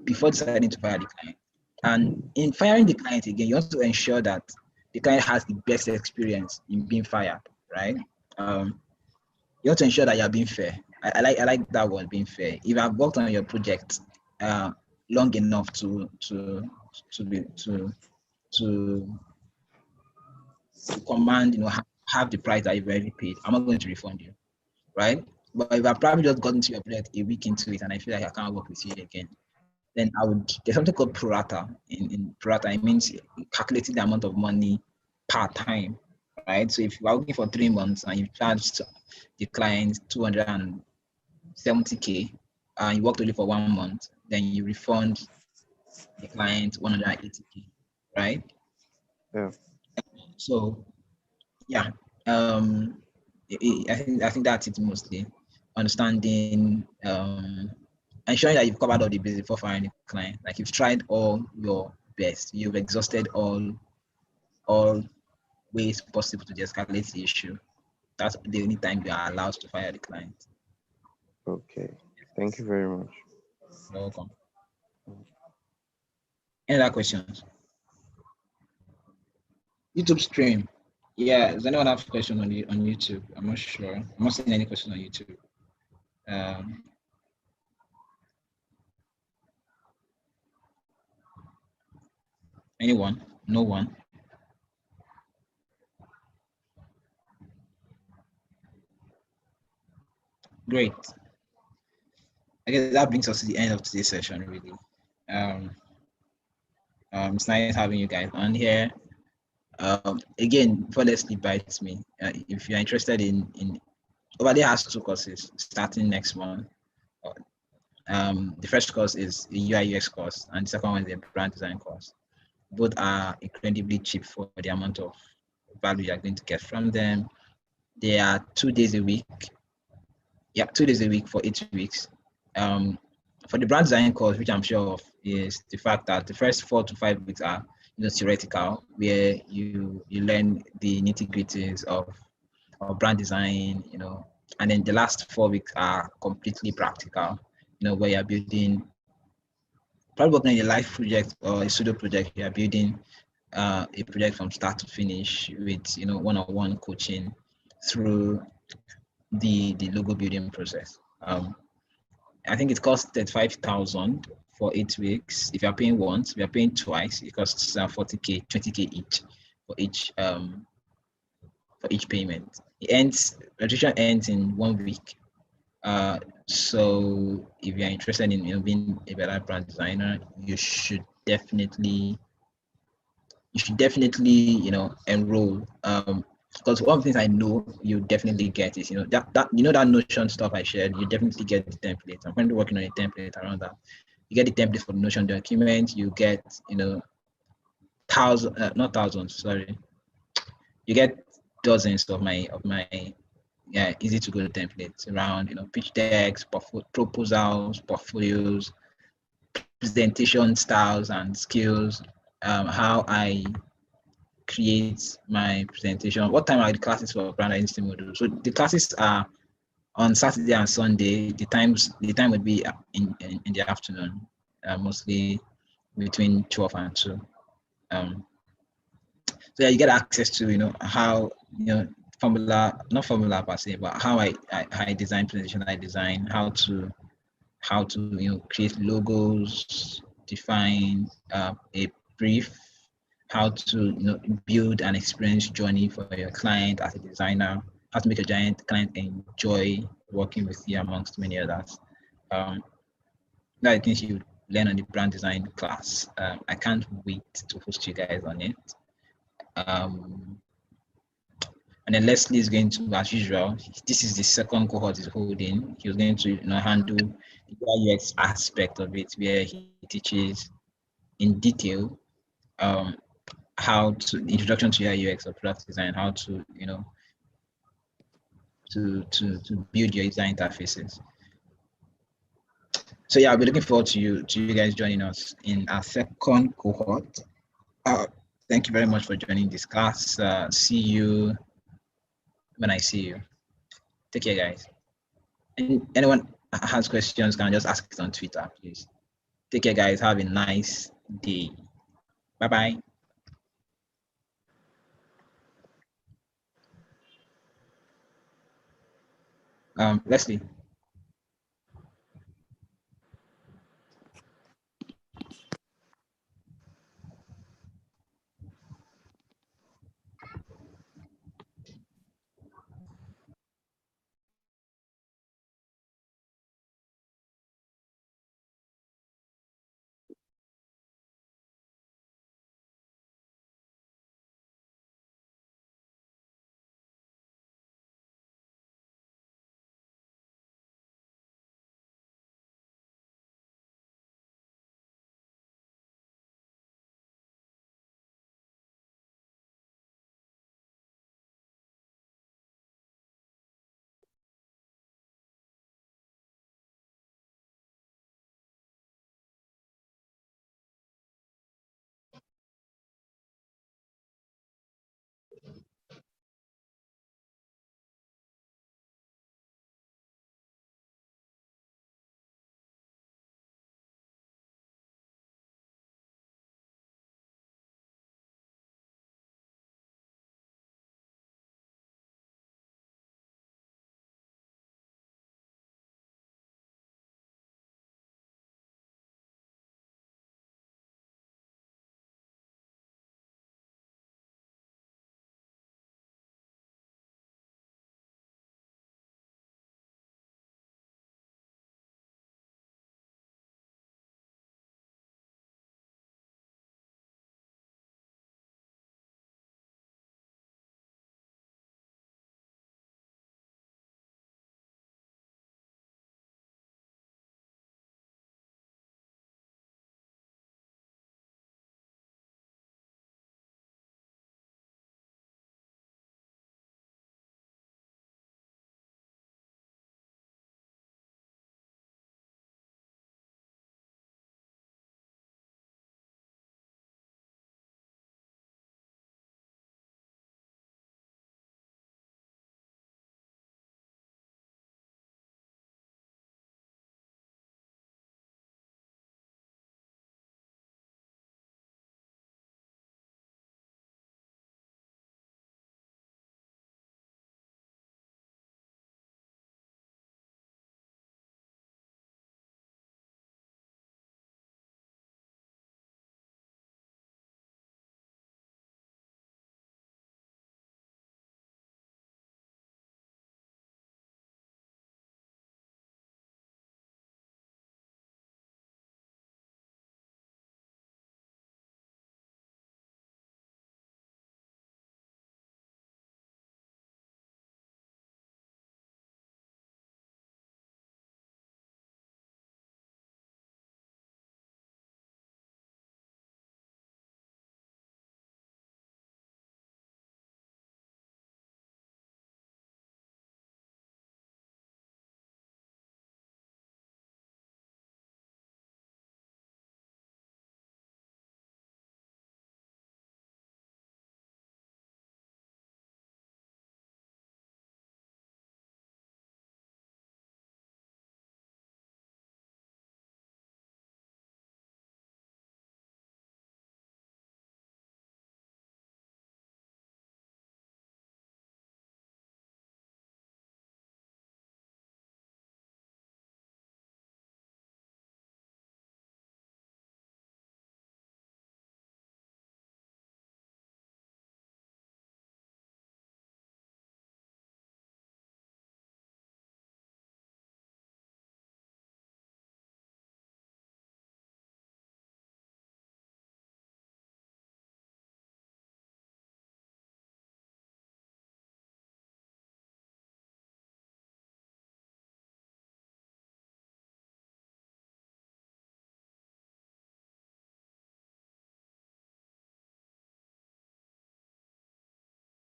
before deciding to fire the client. And in firing the client again, you want to ensure that the client has the best experience in being fired, right? You want to ensure that you're being fair. I like that word, being fair. If I've worked on your project long enough to command, have the price that you've already paid, I'm not going to refund you, right? But if I've probably just gotten to your project a week into it and I feel like I can't work with you again, then there's something called pro rata. In pro rata, it means calculating the amount of money per time, right? So if you are working for 3 months and you charged the client 270K and you worked only for 1 month, then you refund the client 180K, right? Yeah. So yeah, I think that's it mostly. Understanding, ensuring that you've covered all the bases before firing the client. Like you've tried all your best, you've exhausted all ways possible to de-escalate the issue. That's the only time you are allowed to fire the client. Okay. Thank you very much. You're welcome. Any other questions? YouTube stream. Yeah, does anyone have questions on YouTube? I'm not sure. I'm not seeing any questions on YouTube. Anyone? No one? Great. I guess that brings us to the end of today's session, really. Um, it's nice having you guys on here. Again, before let's sleep bites me. If you're interested in over there has 2 courses starting next month. The first course is a UI UX course, and the second one is a brand design course. Both are incredibly cheap for the amount of value you're going to get from them. They are 2 days a week. Yeah, 2 days a week for 8 weeks. For the brand design course, which I'm sure of, is the fact that the first 4 to 5 weeks are theoretical, where you learn the nitty-gritties of brand design, and then the last 4 weeks are completely practical, where you're building, probably working on a live project or a pseudo project. You're building a project from start to finish with one-on-one coaching through the logo building process. I think it costs 35,000 for 8 weeks. If you're paying once, if you're paying twice, it costs 40K, 20K each for each payment. Registration ends in 1 week. So if you're interested in being a better brand designer, you should definitely enroll. Because one of the things I know you definitely get is that Notion stuff I shared. You definitely get the template. I'm currently working on a template around that. You get the template for the Notion document. You get not thousands. Sorry, you get dozens of my easy to go templates around pitch decks, proposals, portfolios, presentation styles and skills, how I create my presentation, what time are the classes for brand identity module. So the classes are on Saturday and Sunday. The time would be in the afternoon, mostly between 12 and 2. So yeah, you get access to how not formula per se, but how I design presentation, I design how to create logos, define a brief, how to build an experience journey for your client as a designer, how to make a client enjoy working with you, amongst many others. That I think you learn on the brand design class. I can't wait to host you guys on it. And then Leslie is going to, as usual, this is the second cohort he's holding. He was going to handle the UI UX aspect of it, where he teaches in detail how to introduction to UI UX or product design, how to to build your design interfaces. So yeah, I'll be looking forward to you guys joining us in our second cohort. Thank you very much for joining this class. See you when I see you. Take care, guys. And anyone has questions can just ask it on Twitter, please. Take care, guys. Have a nice day. Bye-bye. Leslie.